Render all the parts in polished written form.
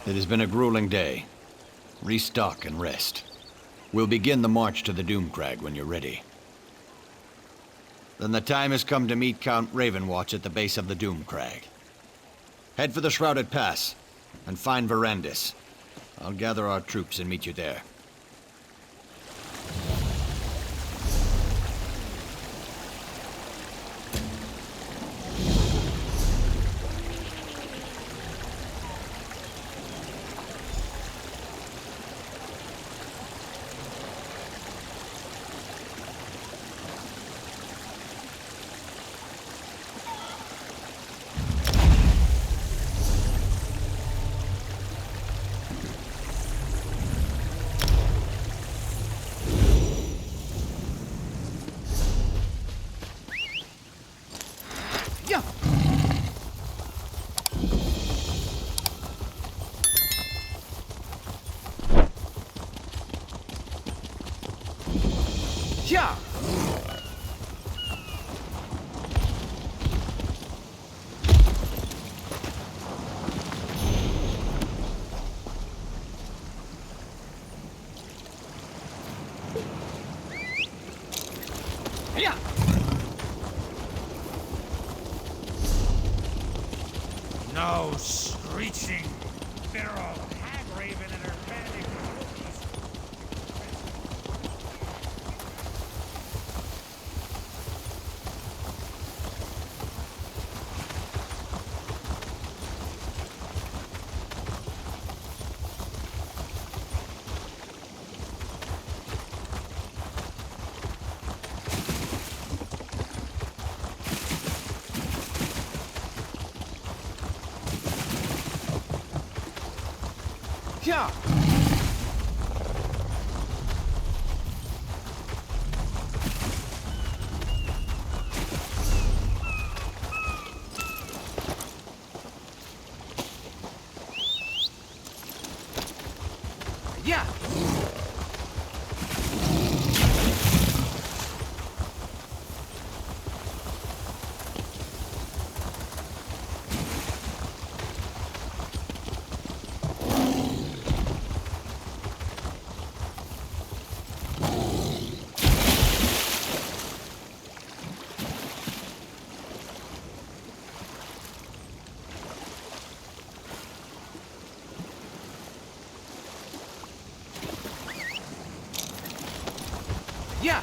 It has been a grueling day. Restock and rest. We'll begin the march to the Doomcrag when you're ready. Then the time has come to meet Count Ravenwatch at the base of the Doomcrag. Head for the Shrouded Pass, and find Verandis. I'll gather our troops and meet you there. Yeah. Yeah. No screeching feral hag raven and her panic. Yeah. Yeah. Yeah.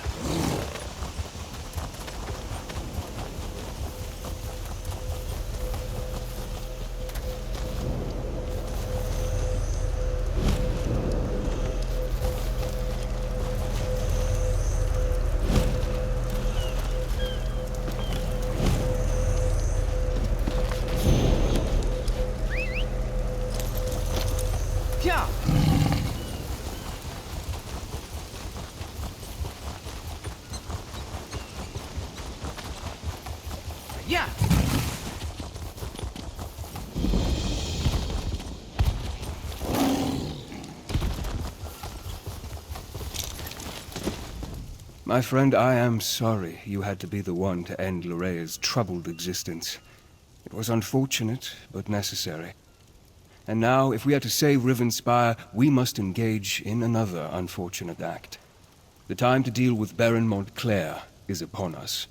Yeah. Yeah. My friend, I am sorry you had to be the one to end Lorrea's troubled existence. It was unfortunate, but necessary. And now, if we are to save Rivenspire, we must engage in another unfortunate act. The time to deal with Baron Montclair is upon us.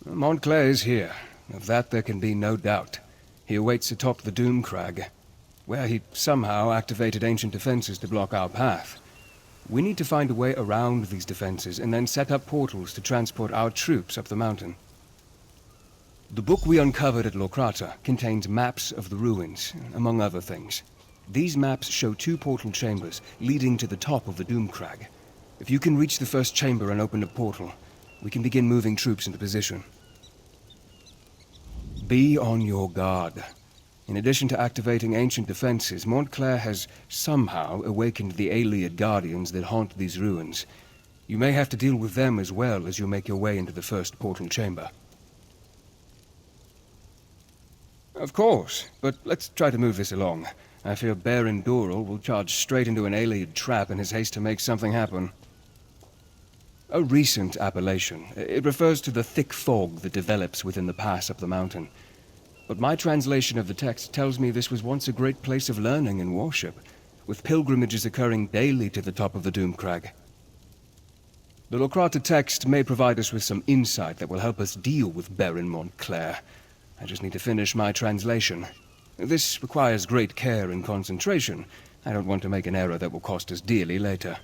Montclair is here. Of that there can be no doubt. He awaits atop the Doomcrag, where he somehow activated ancient defenses to block our path. We need to find a way around these defenses and then set up portals to transport our troops up the mountain. The book we uncovered at Locrata contains maps of the ruins, among other things. These maps show 2 portal chambers leading to the top of the Doomcrag. If you can reach the first chamber and open a portal, we can begin moving troops into position. Be on your guard. In addition to activating ancient defenses, Montclair has somehow awakened the Ayleid guardians that haunt these ruins. You may have to deal with them as well as you make your way into the first portal chamber. Of course, but let's try to move this along. I fear Baron Doral will charge straight into an Ayleid trap in his haste to make something happen. A recent appellation. It refers to the thick fog that develops within the pass up the mountain. but my translation of the text tells me this was once a great place of learning and worship, with pilgrimages occurring daily to the top of the Doomcrag. The Locrata text may provide us with some insight that will help us deal with Baron Montclair. I just need to finish my translation. This requires great care and concentration. I don't want to make an error that will cost us dearly later.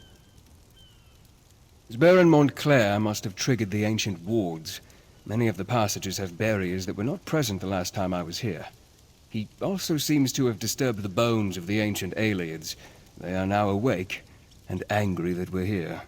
Baron Montclair must have triggered the ancient wards. Many of the passages have barriers that were not present the last time I was here. He also seems to have disturbed the bones of the ancient Aliads. They are now awake and angry that we're here.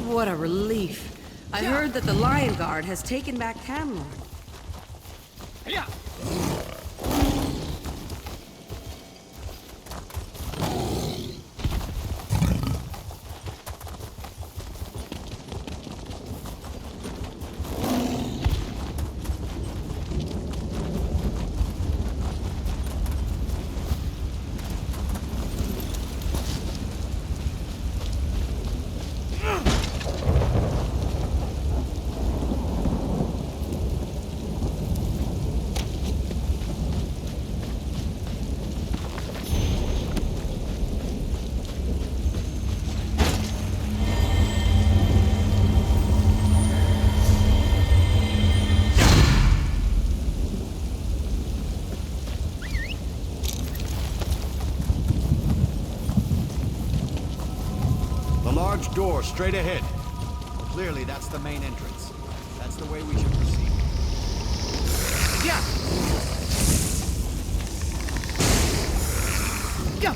What a relief. I heard that the Lion Guard has taken back Camelot. Yeah. Large door straight ahead. Clearly, that's the main entrance. That's the way we should proceed. Yeah. Yeah.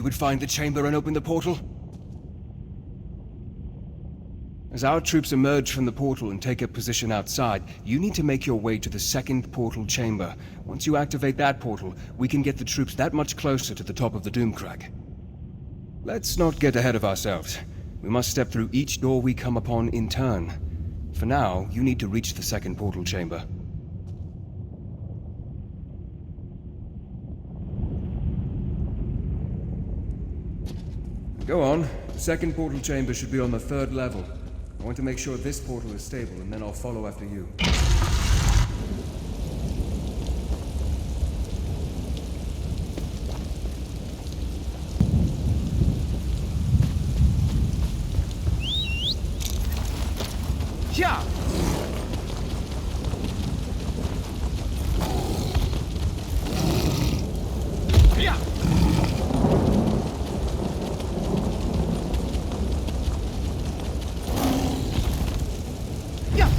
you would find the chamber and open the portal? As our troops emerge from the portal and take up position outside, you need to make your way to the second portal chamber. Once you activate that portal, we can get the troops that much closer to the top of the Doomcrag. Let's not get ahead of ourselves. We must step through each door we come upon in turn. For now, you need to reach the second portal chamber. Go on. The second portal chamber should be on the 3rd level. I want to make sure this portal is stable, and then I'll follow after you. Yeah! Yeah! Yeah!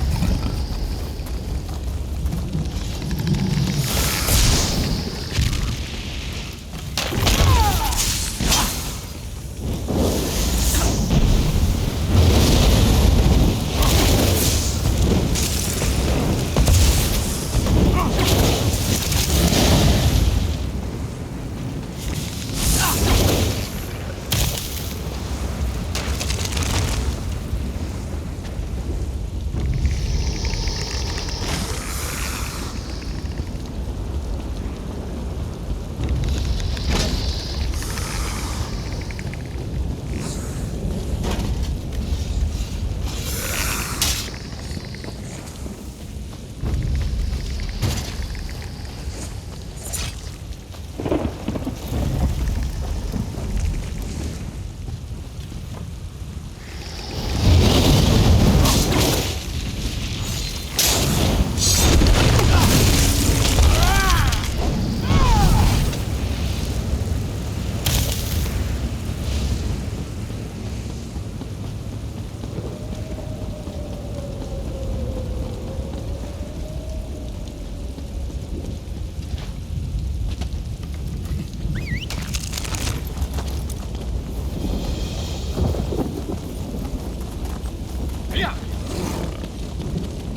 Yeah!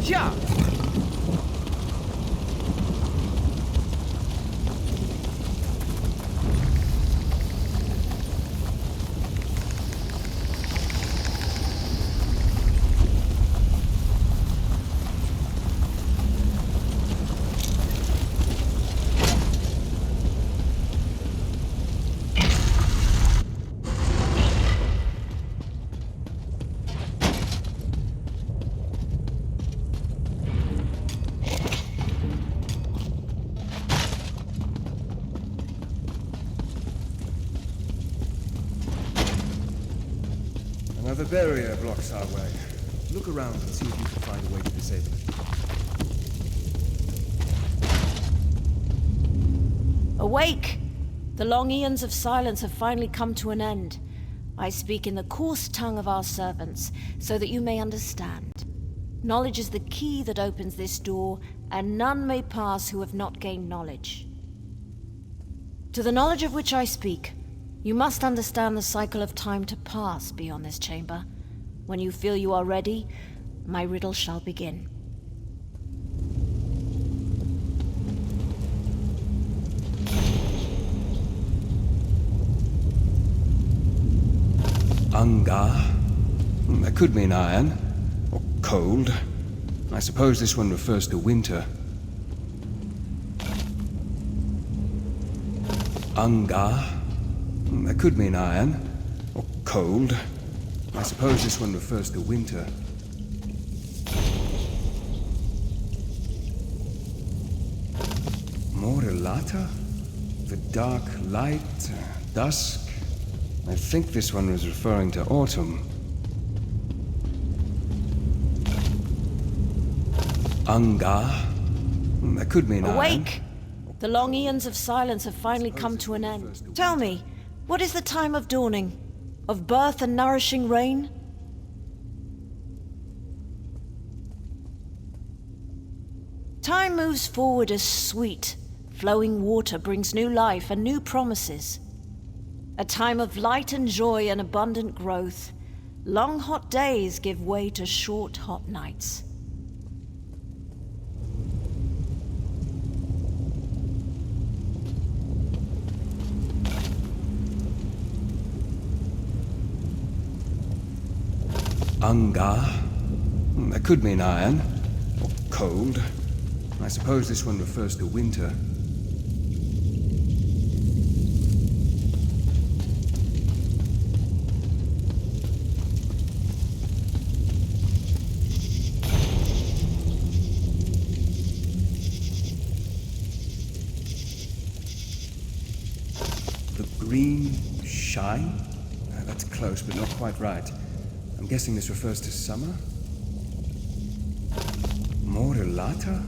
Yeah! Another barrier blocks our way. Look around and see if you can find a way to disable it. Awake! The long eons of silence have finally come to an end. I speak in the coarse tongue of our servants, so that you may understand. Knowledge is the key that opens this door, and none may pass who have not gained knowledge. To the knowledge of which I speak, you must understand the cycle of time to pass beyond this chamber. When you feel you are ready, my riddle shall begin. Ungar? That could mean iron. Or cold. I suppose this one refers to winter. Ungar? That could mean iron. Or cold. I suppose this one refers to winter. Morelata? The dark light, dusk. I think this one was referring to autumn. Ungar? That could mean Awake! The long eons of silence have finally come to an end. Tell me, what is the time of dawning? Of birth and nourishing rain? Time moves forward as sweet. Flowing water brings new life and new promises. A time of light and joy and abundant growth. Long hot days give way to short hot nights. Angar? That could mean iron. Or cold. I suppose this one refers to winter. The green shine? That's close, but not quite right. I'm guessing this refers to summer? Morelata?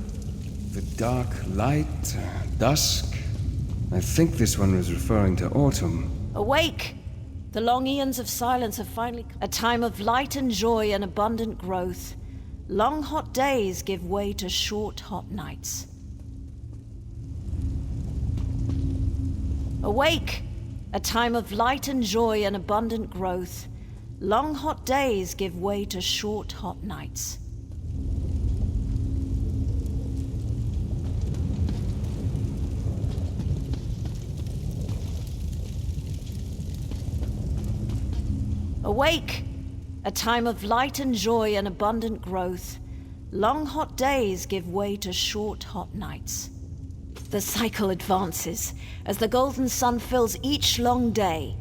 The dark light? Dusk? I think this one was referring to autumn. Awake! The long eons of silence have finally come. A time of light and joy and abundant growth. Long hot days give way to short hot nights. Awake! A time of light and joy and abundant growth. Long hot days give way to short hot nights. Awake! A time of light and joy and abundant growth. Long hot days give way to short hot nights. The cycle advances as the golden sun fills each long day.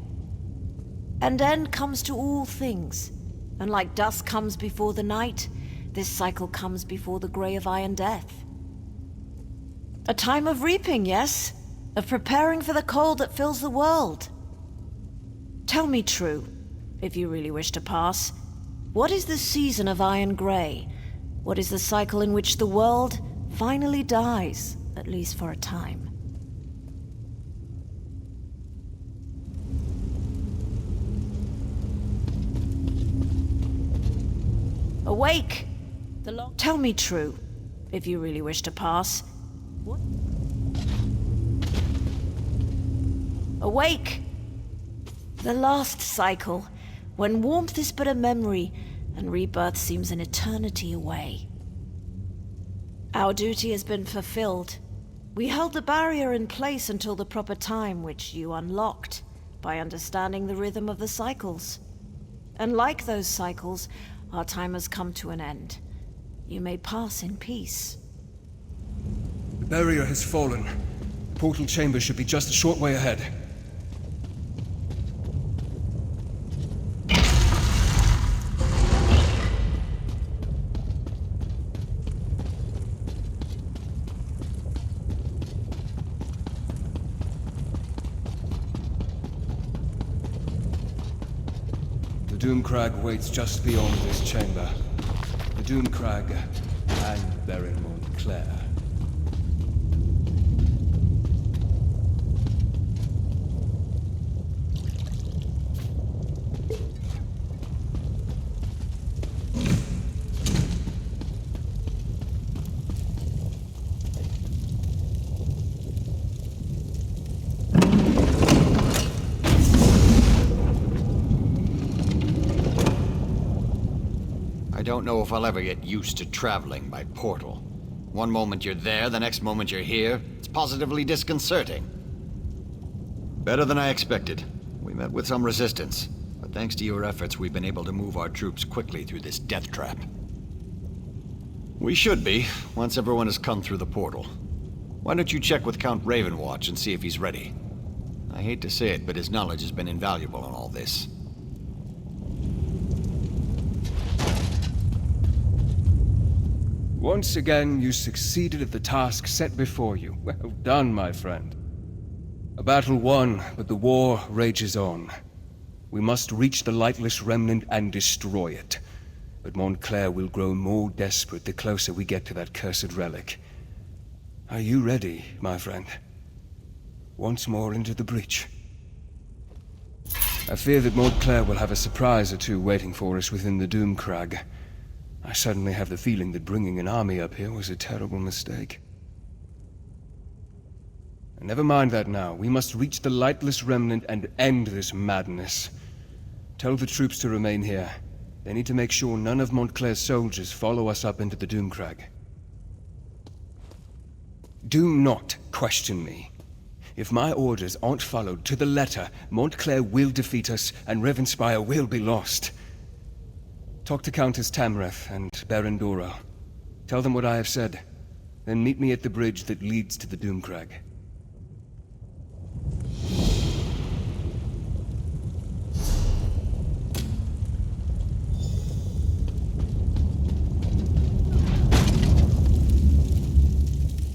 An end comes to all things, and like dusk comes before the night, this cycle comes before the grey of iron death. A time of reaping, yes, of preparing for the cold that fills the world. Tell me true, if you really wish to pass, what is the season of iron grey? What is the cycle in which the world finally dies, at least for a time? Awake! Tell me true, if you really wish to pass. What? Awake! The last cycle, when warmth is but a memory, and rebirth seems an eternity away. Our duty has been fulfilled. We held the barrier in place until the proper time, which you unlocked, by understanding the rhythm of the cycles. And like those cycles, our time has come to an end. You may pass in peace. The barrier has fallen. The portal chamber should be just a short way ahead. The Doomcrag waits just beyond this chamber. The Doomcrag and Baron Montclair. I don't know if I'll ever get used to traveling by portal. One moment you're there, the next moment you're here. It's positively disconcerting. Better than I expected. We met with some resistance, but thanks to your efforts, we've been able to move our troops quickly through this death trap. We should be, once everyone has come through the portal. Why don't you check with Count Ravenwatch and see if he's ready? I hate to say it, but his knowledge has been invaluable in all this. Once again, you succeeded at the task set before you. Well done, my friend. A battle won, but the war rages on. We must reach the Lightless Remnant and destroy it. But Montclair will grow more desperate the closer we get to that cursed relic. Are you ready, my friend? Once more into the breach. I fear that Montclair will have a surprise or two waiting for us within the Doomcrag. I suddenly have the feeling that bringing an army up here was a terrible mistake. Never mind that now. We must reach the Lightless Remnant and end this madness. Tell the troops to remain here. They need to make sure none of Montclair's soldiers follow us up into the Doomcrag. Do not question me. If my orders aren't followed to the letter, Montclair will defeat us and Rivenspire will be lost. Talk to Countess Tamreth and Baron Doro. Tell them what I have said. Then meet me at the bridge that leads to the Doomcrag.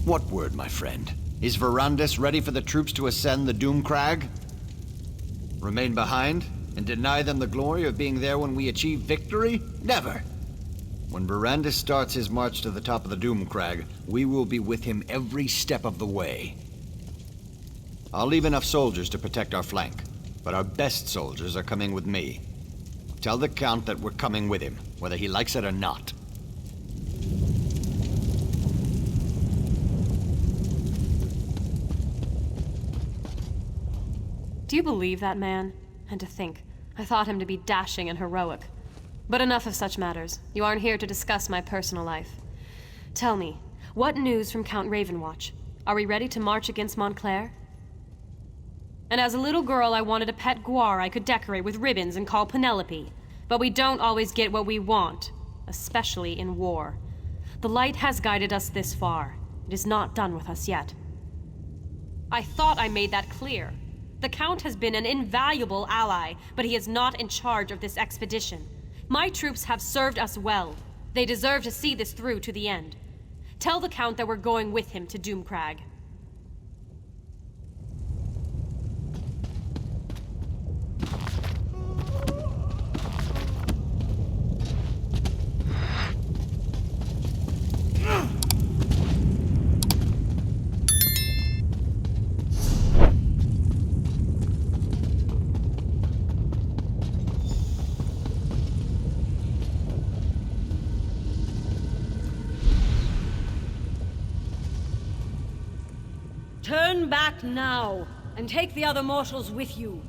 What word, my friend? Is Verandis ready for the troops to ascend the Doomcrag? Remain behind and deny them the glory of being there when we achieve victory? Never! When Verandis starts his march to the top of the Doomcrag, we will be with him every step of the way. I'll leave enough soldiers to protect our flank, but our best soldiers are coming with me. Tell the Count that we're coming with him, whether he likes it or not. Do you believe that man? And to think, I thought him to be dashing and heroic. But enough of such matters. You aren't here to discuss my personal life. Tell me, what news from Count Ravenwatch? Are we ready to march against Montclair? And as a little girl, I wanted a pet guar I could decorate with ribbons and call Penelope. But we don't always get what we want, especially in war. The light has guided us this far. It is not done with us yet. I thought I made that clear. The Count has been an invaluable ally, but he is not in charge of this expedition. My troops have served us well. They deserve to see this through to the end. Tell the Count that we're going with him to Doomcrag. Turn back now, and take the other mortals with you.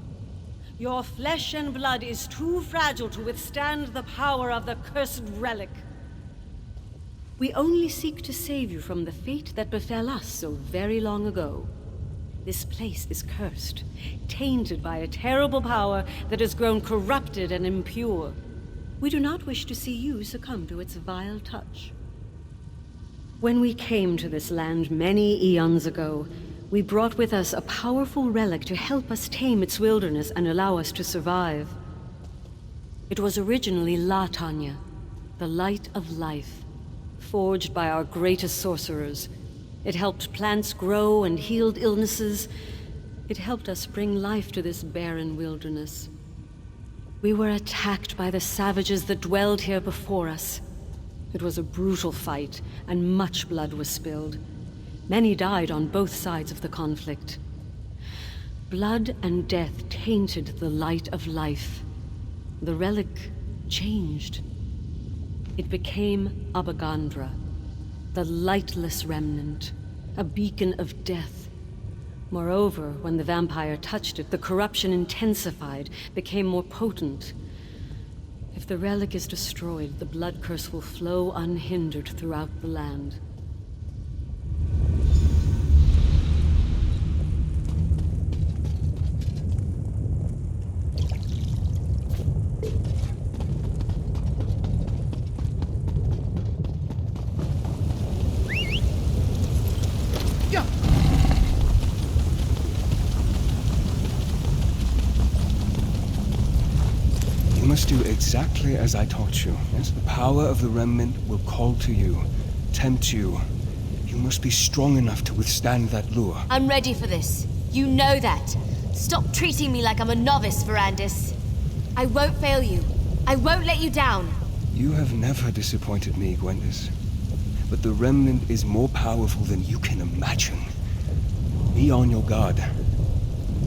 Your flesh and blood is too fragile to withstand the power of the cursed relic. We only seek to save you from the fate that befell us so very long ago. This place is cursed, tainted by a terrible power that has grown corrupted and impure. We do not wish to see you succumb to its vile touch. When we came to this land many eons ago, we brought with us a powerful relic to help us tame its wilderness and allow us to survive. It was originally La Tanya, the light of life, forged by our greatest sorcerers. It helped plants grow and healed illnesses. It helped us bring life to this barren wilderness. We were attacked by the savages that dwelled here before us. It was a brutal fight, and much blood was spilled. Many died on both sides of the conflict. Blood and death tainted the light of life. The relic changed. It became Abagandra, the Lightless Remnant, a beacon of death. Moreover, when the vampire touched it, the corruption intensified, became more potent. If the relic is destroyed, the blood curse will flow unhindered throughout the land. You must do exactly as I taught you. Yes, the power of the Remnant will call to you, tempt you. You must be strong enough to withstand that lure. I'm ready for this. You know that. Stop treating me like I'm a novice, Verandis. I won't fail you. I won't let you down. You have never disappointed me, Gwendis. But the Remnant is more powerful than you can imagine. Be on your guard.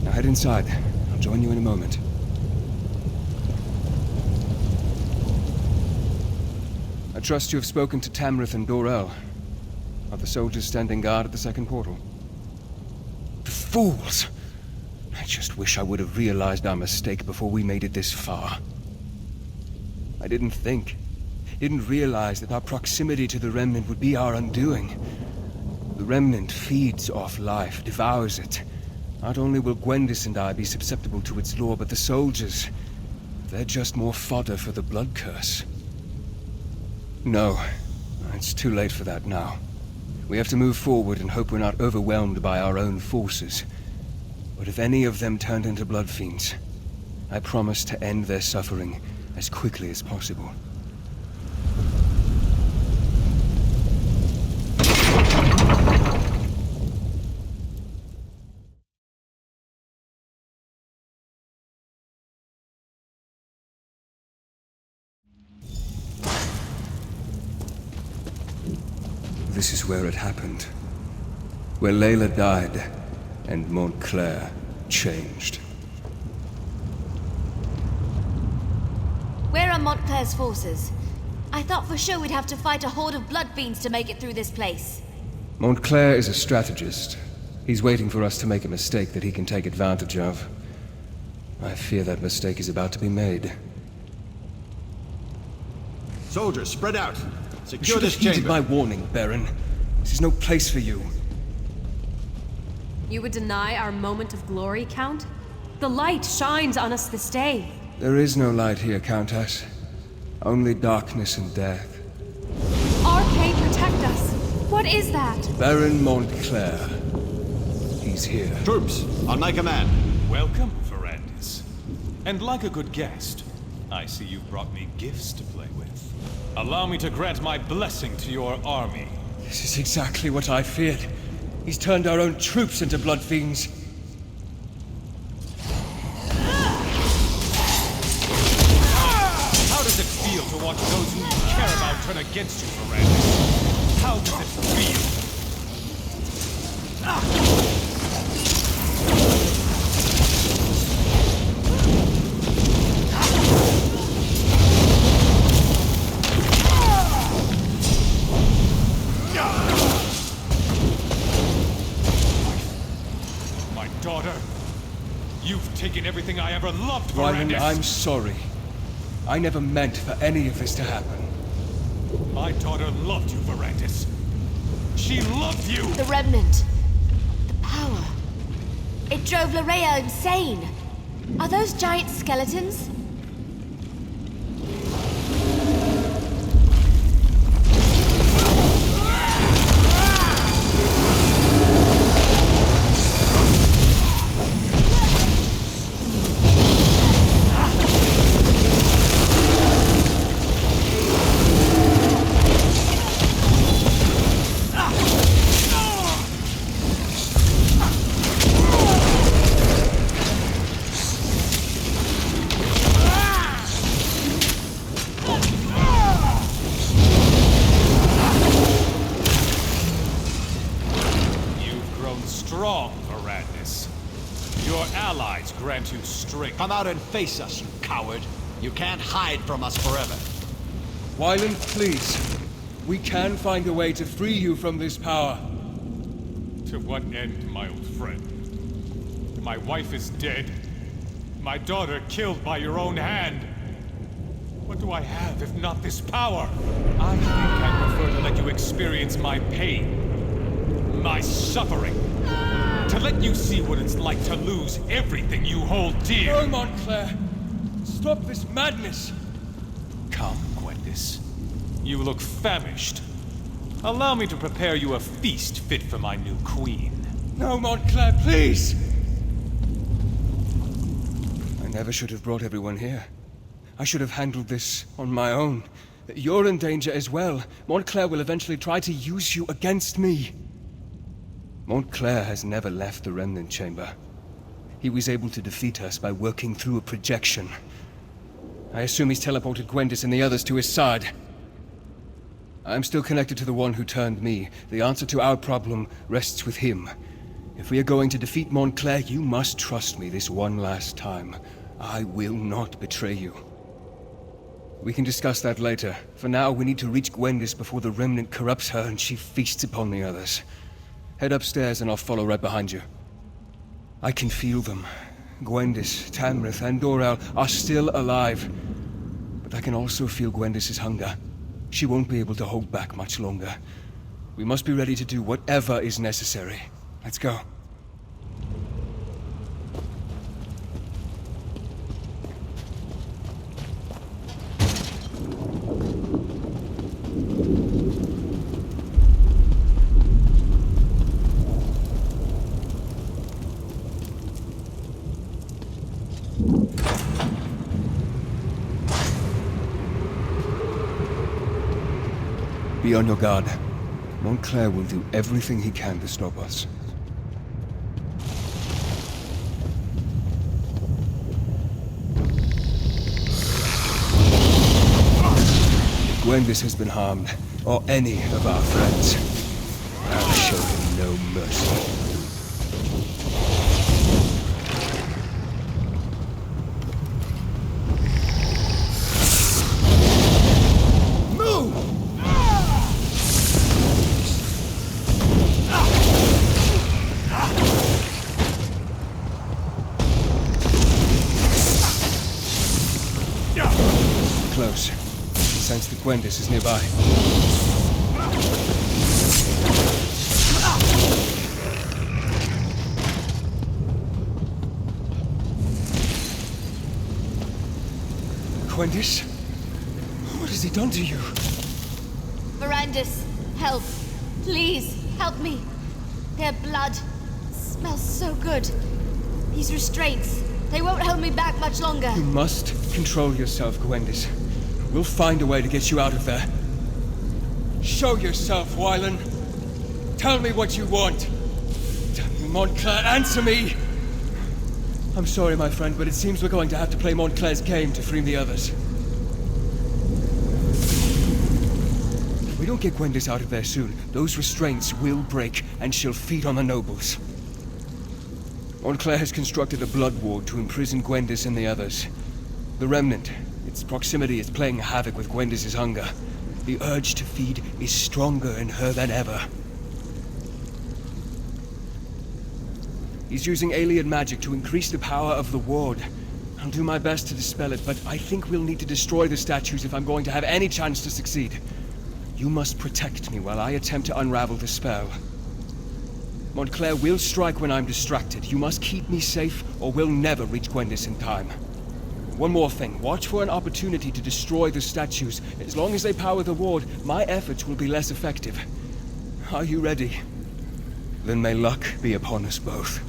Now head inside. I'll join you in a moment. I trust you have spoken to Tamrith and Dorel. Are the soldiers standing guard at the second portal? The fools! I just wish I would have realized our mistake before we made it this far. I didn't realize that our proximity to the Remnant would be our undoing. The Remnant feeds off life, devours it. Not only will Gwendis and I be susceptible to its lore, but the soldiers, they're just more fodder for the blood curse. No, it's too late for that now. We have to move forward and hope we're not overwhelmed by our own forces. But if any of them turned into blood fiends, I promise to end their suffering as quickly as possible. This is where it happened. Where Layla died, and Montclair changed. Where are Montclair's forces? I thought for sure we'd have to fight a horde of blood fiends to make it through this place. Montclair is a strategist. He's waiting for us to make a mistake that he can take advantage of. I fear that mistake is about to be made. Soldiers, spread out. You Secure should have this heeded chamber. my warning, Baron. This is no place for you. You would deny our moment of glory, Count? The light shines on us this day. There is no light here, Countess. Only darkness and death. Arcade, protect us! What is that? Baron Montclair. He's here. Troops, on my command. Welcome, Ferrandis. And like a good guest, I see you've brought me gifts to play with. Allow me to grant my blessing to your army. This is exactly what I feared. He's turned our own troops into blood fiends. How does it feel to watch those who you care about turn against you, Ferrandis? How does it feel? Daughter, you've taken everything I ever loved, Ryland, Ferrandis. I'm sorry. I never meant for any of this to happen. My daughter loved you, Ferrandis. She loved you! The Remnant. The power. It drove Larea insane. Are those giant skeletons? Grant you strength. Come out and face us, you coward. You can't hide from us forever. Wyland, please. We can find a way to free you from this power. To what end, my old friend? My wife is dead. My daughter killed by your own hand. What do I have if not this power? I think I'd prefer to let you experience my pain. My suffering. To let you see what it's like to lose everything you hold dear. No, Montclair! Stop this madness! Come, Gwendis. You look famished. Allow me to prepare you a feast fit for my new queen. No, Montclair, please! I never should have brought everyone here. I should have handled this on my own. You're in danger as well. Montclair will eventually try to use you against me. Montclair has never left the Remnant Chamber. He was able to defeat us by working through a projection. I assume he's teleported Gwendis and the others to his side. I'm still connected to the one who turned me. The answer to our problem rests with him. If we are going to defeat Montclair, you must trust me this one last time. I will not betray you. We can discuss that later. For now, we need to reach Gwendis before the Remnant corrupts her and she feasts upon the others. Head upstairs and I'll follow right behind you. I can feel them. Gwendis, Tamrith, and Dorel are still alive. But I can also feel Gwendis' hunger. She won't be able to hold back much longer. We must be ready to do whatever is necessary. Let's go. Be on your guard. Montclair will do everything he can to stop us. If Gwendis has been harmed, or any of our friends, I'll show him no mercy. Close. Sense that Gwendis is nearby. Gwendis? What has he done to you? Verandis, help. Please, help me. Their blood smells so good. These restraints, they won't hold me back much longer. You must control yourself, Gwendis. We'll find a way to get you out of there. Show yourself, Wylan. Tell me what you want. Tell me, Montclair, answer me! I'm sorry, my friend, but it seems we're going to have to play Montclair's game to free the others. If we don't get Gwendis out of there soon, those restraints will break, and she'll feed on the nobles. Montclair has constructed a blood ward to imprison Gwendis and the others. The Remnant, its proximity is playing havoc with Gwendis' hunger. The urge to feed is stronger in her than ever. He's using alien magic to increase the power of the ward. I'll do my best to dispel it, but I think we'll need to destroy the statues if I'm going to have any chance to succeed. You must protect me while I attempt to unravel the spell. Montclair will strike when I'm distracted. You must keep me safe, or we'll never reach Gwendis in time. One more thing. Watch for an opportunity to destroy the statues. As long as they power the ward, my efforts will be less effective. Are you ready? Then may luck be upon us both.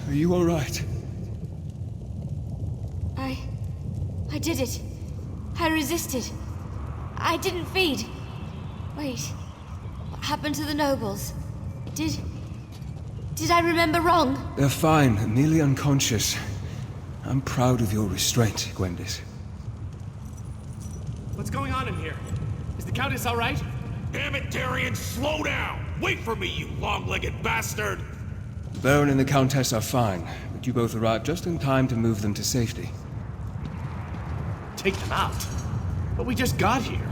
are you all right? I did it. I resisted. I didn't feed. Wait. What happened to the nobles? Did I remember wrong? They're fine, merely unconscious. I'm proud of your restraint, Gwendis. What's going on in here? Is the Countess all right? Damn it, Darian, slow down! Wait for me, you long-legged bastard! The Baron and the Countess are fine, but you both arrived just in time to move them to safety. Take them out? But we just got here.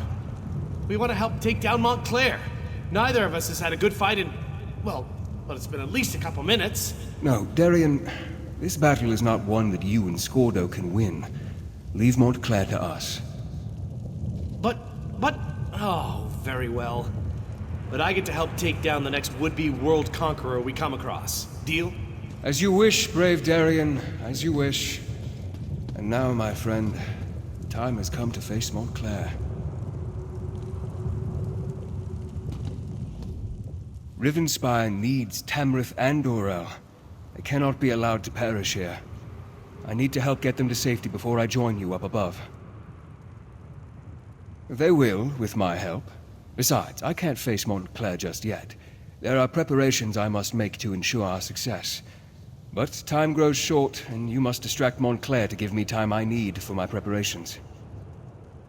We want to help take down Montclair. Neither of us has had a good fight in... well, it's been at least a couple minutes. No, Darian, this battle is not one that you and Scordo can win. Leave Montclair to us. But... oh, very well. But I get to help take down the next would-be world conqueror we come across. Deal? As you wish, brave Darian, as you wish. And now, my friend, the time has come to face Montclair. Rivenspire needs Tamrith and Dorel. They cannot be allowed to perish here. I need to help get them to safety before I join you up above. They will, with my help. Besides, I can't face Montclair just yet. There are preparations I must make to ensure our success. But time grows short, and you must distract Montclair to give me time I need for my preparations.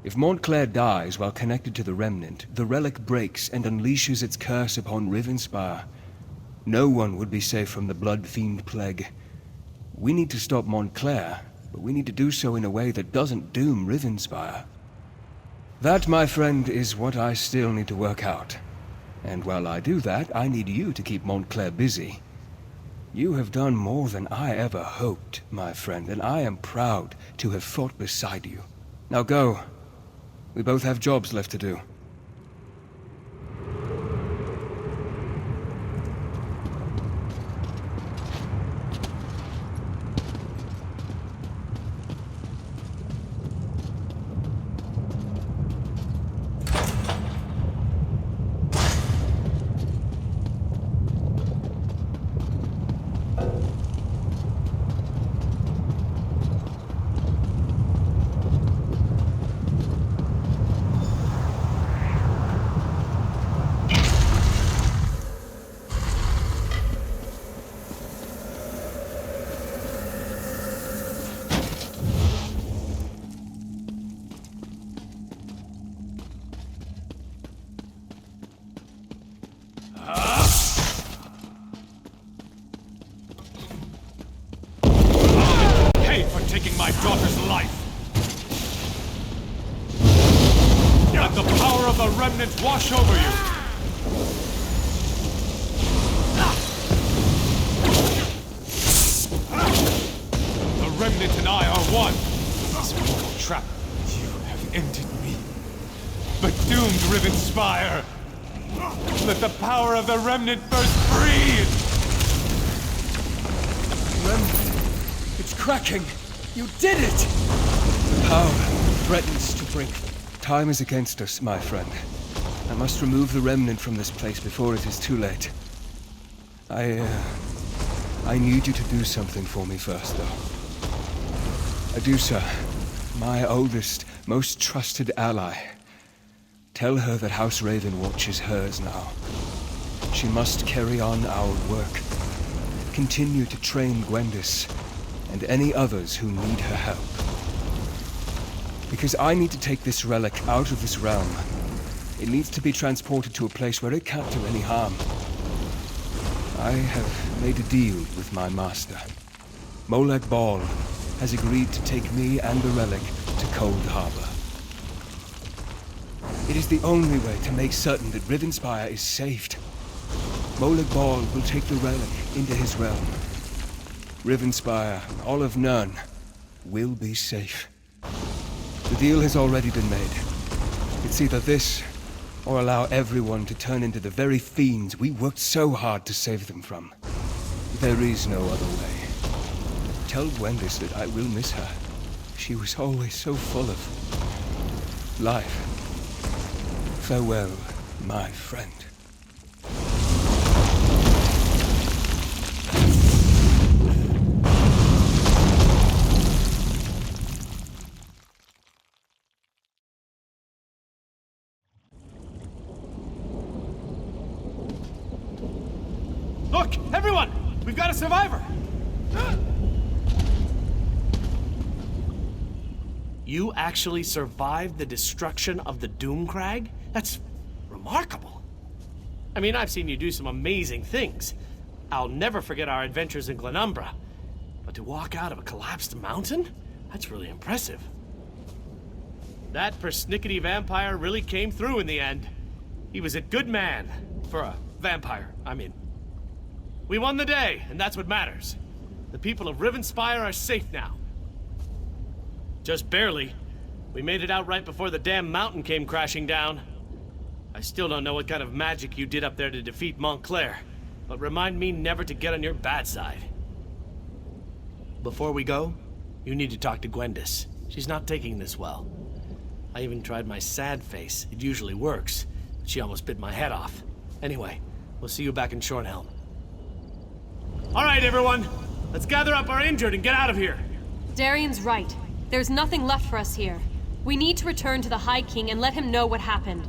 If Montclair dies while connected to the Remnant, the relic breaks and unleashes its curse upon Rivenspire. No one would be safe from the Blood Fiend Plague. We need to stop Montclair, but we need to do so in a way that doesn't doom Rivenspire. That, my friend, is what I still need to work out. And while I do that, I need you to keep Montclair busy. You have done more than I ever hoped, my friend, and I am proud to have fought beside you. Now go. We both have jobs left to do. My daughter's life. Let the power of the Remnant wash over you. The Remnant and I are one. This mortal trap, you have ended me. But doomed Rivenspire. Let the power of the Remnant burst free. Remnant, it's cracking. You did it! The power threatens to break. Time is against us, my friend. I must remove the Remnant from this place before it is too late. I need you to do something for me first, though. Adusa, my oldest, most trusted ally. Tell her that House Ravenwatch is hers now. She must carry on our work. Continue to train Gwendis and any others who need her help. Because I need to take this relic out of this realm. It needs to be transported to a place where it can't do any harm. I have made a deal with my master. Molag Bal has agreed to take me and the relic to Cold Harbor. It is the only way to make certain that Rivenspire is saved. Molag Bal will take the relic into his realm. Rivenspire, all of Nern, will be safe. The deal has already been made. It's either this, or allow everyone to turn into the very fiends we worked so hard to save them from. There is no other way. Tell Gwendis that I will miss her. She was always so full of life. Farewell, my friend. Look, everyone! We've got a survivor! You actually survived the destruction of the Doomcrag? That's remarkable. I mean, I've seen you do some amazing things. I'll never forget our adventures in Glenumbra. But to walk out of a collapsed mountain? That's really impressive. That persnickety vampire really came through in the end. He was a good man. For a vampire, I mean. We won the day, and that's what matters. The people of Rivenspire are safe now. Just barely. We made it out right before the damn mountain came crashing down. I still don't know what kind of magic you did up there to defeat Montclair, but remind me never to get on your bad side. Before we go, you need to talk to Gwendis. She's not taking this well. I even tried my sad face. It usually works, but she almost bit my head off. Anyway, we'll see you back in Shornhelm. All right, everyone. Let's gather up our injured and get out of here. Darian's right. There's nothing left for us here. We need to return to the High King and let him know what happened.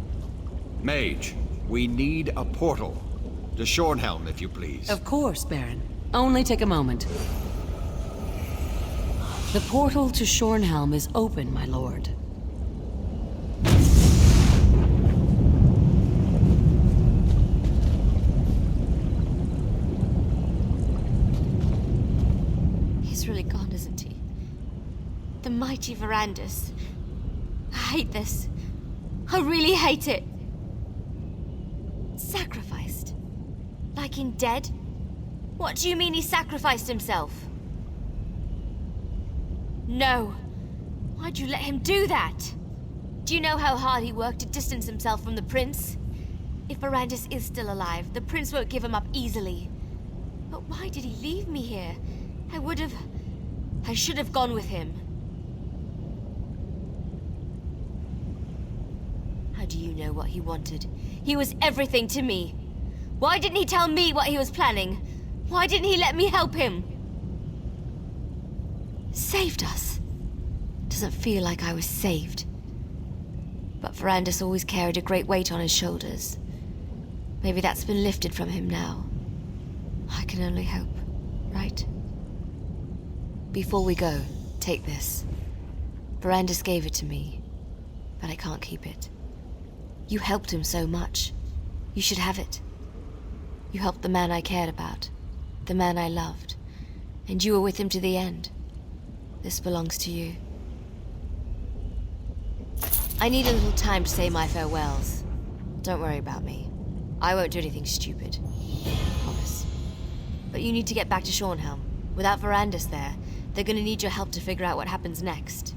Mage, we need a portal. To Shornhelm, if you please. Of course, Baron. Only take a moment. The portal to Shornhelm is open, my lord. He's really gone, isn't he? The mighty Verandis. I hate this. I really hate it. Sacrificed? Like in dead? What do you mean he sacrificed himself? No. Why'd you let him do that? Do you know how hard he worked to distance himself from the prince? If Verandis is still alive, the prince won't give him up easily. But why did he leave me here? I should have gone with him. How do you know what he wanted? He was everything to me. Why didn't he tell me what he was planning? Why didn't he let me help him? Saved us. Doesn't feel like I was saved. But Verandis always carried a great weight on his shoulders. Maybe that's been lifted from him now. I can only hope, right? Before we go, take this. Verandis gave it to me, but I can't keep it. You helped him so much. You should have it. You helped the man I cared about, the man I loved, and you were with him to the end. This belongs to you. I need a little time to say my farewells. Don't worry about me. I won't do anything stupid. Promise. But you need to get back to Shornhelm. Without Verandis there, they're gonna need your help to figure out what happens next.